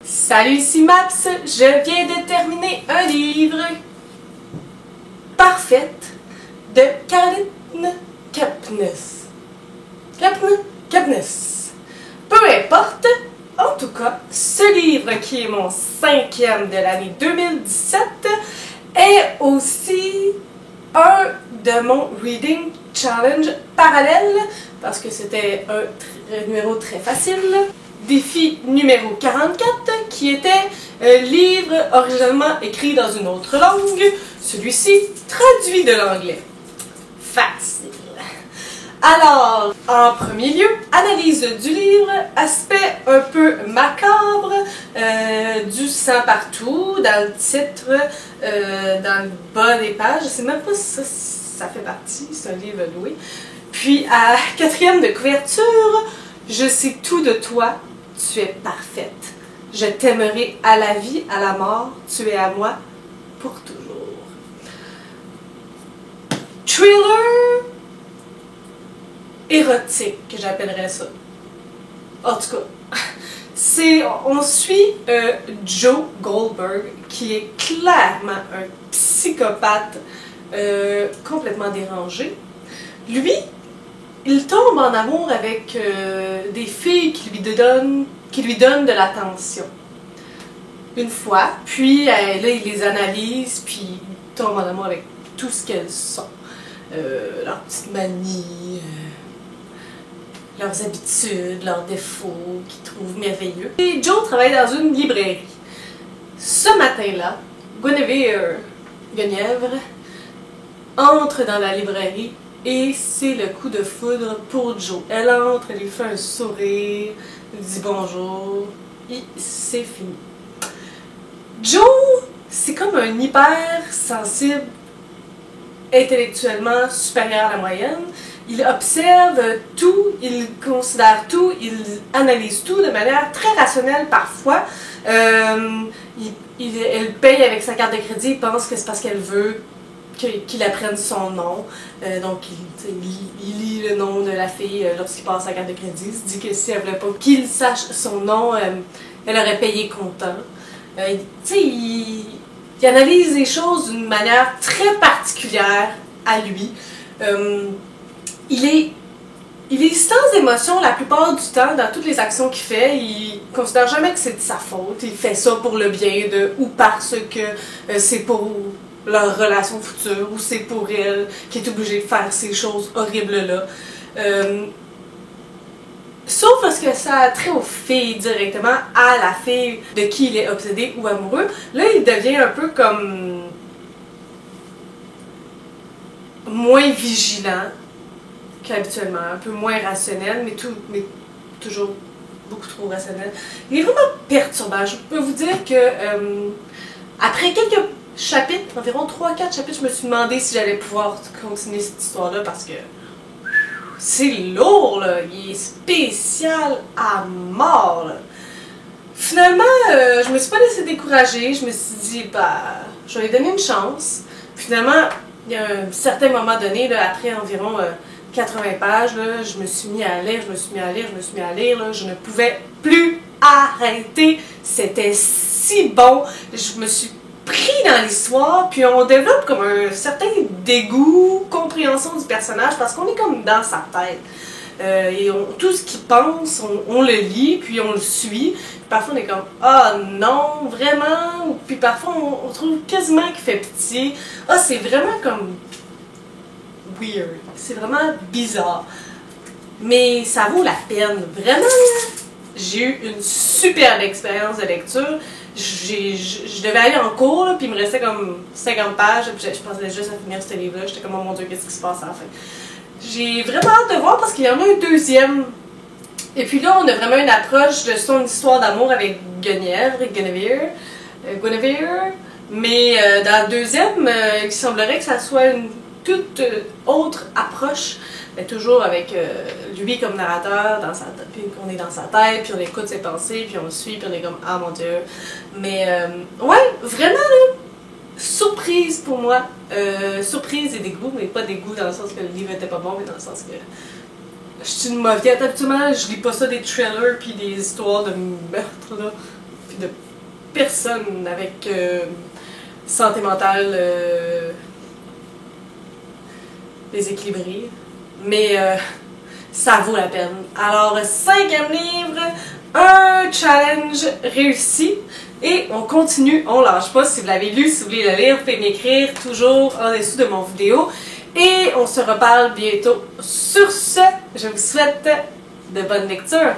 Salut, ici Maps, je viens de terminer un livre, Parfaite, de Caroline Kepnes. Kepnes. Peu importe, en tout cas, ce livre qui est mon 5e de l'année 2017 est aussi un de mon Reading Challenge parallèle, parce que c'était un numéro très facile. Défi numéro 44, qui était livre originalement écrit dans une autre langue, celui-ci traduit de l'anglais. Facile. Alors, en premier lieu, analyse du livre, aspect un peu macabre, du sang partout, dans le titre, dans le bas des pages, je sais même pas si ça fait partie, c'est un livre loué. Puis, à 4e de couverture, je sais tout de toi, tu es parfaite. Je t'aimerai à la vie, à la mort, tu es à moi pour toujours. Thriller érotique, que j'appellerais ça. En tout cas, on suit Joe Goldberg, qui est clairement un psychopathe complètement dérangé. Lui, il tombe en amour avec des filles qui lui donnent de l'attention. Une fois, puis là, il les analyse, puis il tombe en amour avec tout ce qu'elles sont. Leurs petites manies, leurs habitudes, leurs défauts qu'il trouve merveilleux. Et Joe travaille dans une librairie. Ce matin-là, Guinevere entre dans la librairie et c'est le coup de foudre pour Joe. Elle entre, elle lui fait un sourire, elle dit bonjour et c'est fini. Joe, c'est comme un hyper sensible, intellectuellement supérieur à la moyenne. Il observe tout, il considère tout, il analyse tout de manière très rationnelle parfois. Elle paye avec sa carte de crédit, il pense que c'est parce qu'elle veut qu'il apprenne son nom. Donc il lit le nom de la fille lorsqu'il passe sa carte de crédit. Il se dit que si elle ne voulait pas qu'il sache son nom, elle aurait payé comptant. Il analyse les choses d'une manière très particulière à lui. Il est sans émotion la plupart du temps dans toutes les actions qu'il fait. Il considère jamais que c'est de sa faute. Il fait ça pour le bien de ou parce que c'est pour leur relation future ou c'est pour elle qui est obligée de faire ces choses horribles-là. Sauf parce que ça a trait aux filles directement, à la fille de qui il est obsédé ou amoureux. Là, il devient un peu comme moins vigilant qu'habituellement, un peu moins rationnel, mais toujours beaucoup trop rationnel. Il est vraiment perturbant. Je peux vous dire que après quelques chapitres, environ 3-4 chapitres, je me suis demandé si j'allais pouvoir continuer cette histoire-là parce que c'est lourd, là. Il est spécial à mort, là. Finalement, je me suis pas laissée décourager. Je me suis dit, bah, je vais lui donner une chance. Finalement, il y a un certain moment donné, là, après environ 80 pages, là, je me suis mis à lire, là, je ne pouvais plus arrêter. C'était si bon. Je me suis pris dans l'histoire, puis on développe comme un certain dégoût, compréhension du personnage, parce qu'on est comme dans sa tête. Et tout ce qu'il pense, on le lit, puis on le suit. Puis parfois on est comme « Ah non, vraiment? » Puis parfois on trouve quasiment qu'il fait pitié. Ah, c'est vraiment comme weird. C'est vraiment bizarre. Mais ça vaut la peine. Vraiment, j'ai eu une superbe expérience de lecture. Je devais aller en cours, là, puis il me restait comme 50 pages, puis je pensais juste à finir ce livre-là. J'étais comme « Oh mon Dieu, qu'est-ce qui se passe à la fin? » J'ai vraiment hâte de voir parce qu'il y en a un deuxième. Et puis là, on a vraiment une approche de son histoire d'amour avec Guinevere. Mais dans le deuxième, il semblerait que ça soit une toute autre approche. Mais toujours avec lui comme narrateur, dans sa tête, puis on est dans sa tête, puis on écoute ses pensées, puis on le suit, puis on est comme « Ah mon Dieu! » Mais ouais, vraiment là, surprise pour moi. Surprise et dégoût, mais pas dégoût dans le sens que le livre était pas bon, mais dans le sens que je suis une mauviette. Habituellement, je lis pas ça des thrillers puis des histoires de meurtre, là. puis de personne avec santé mentale déséquilibrée. Mais ça vaut la peine. Alors, 5e livre, un challenge réussi. Et on continue, on lâche pas. Si vous l'avez lu, si vous voulez le lire, vous pouvez m'écrire toujours en dessous de mon vidéo. Et on se reparle bientôt. Sur ce, je vous souhaite de bonnes lectures.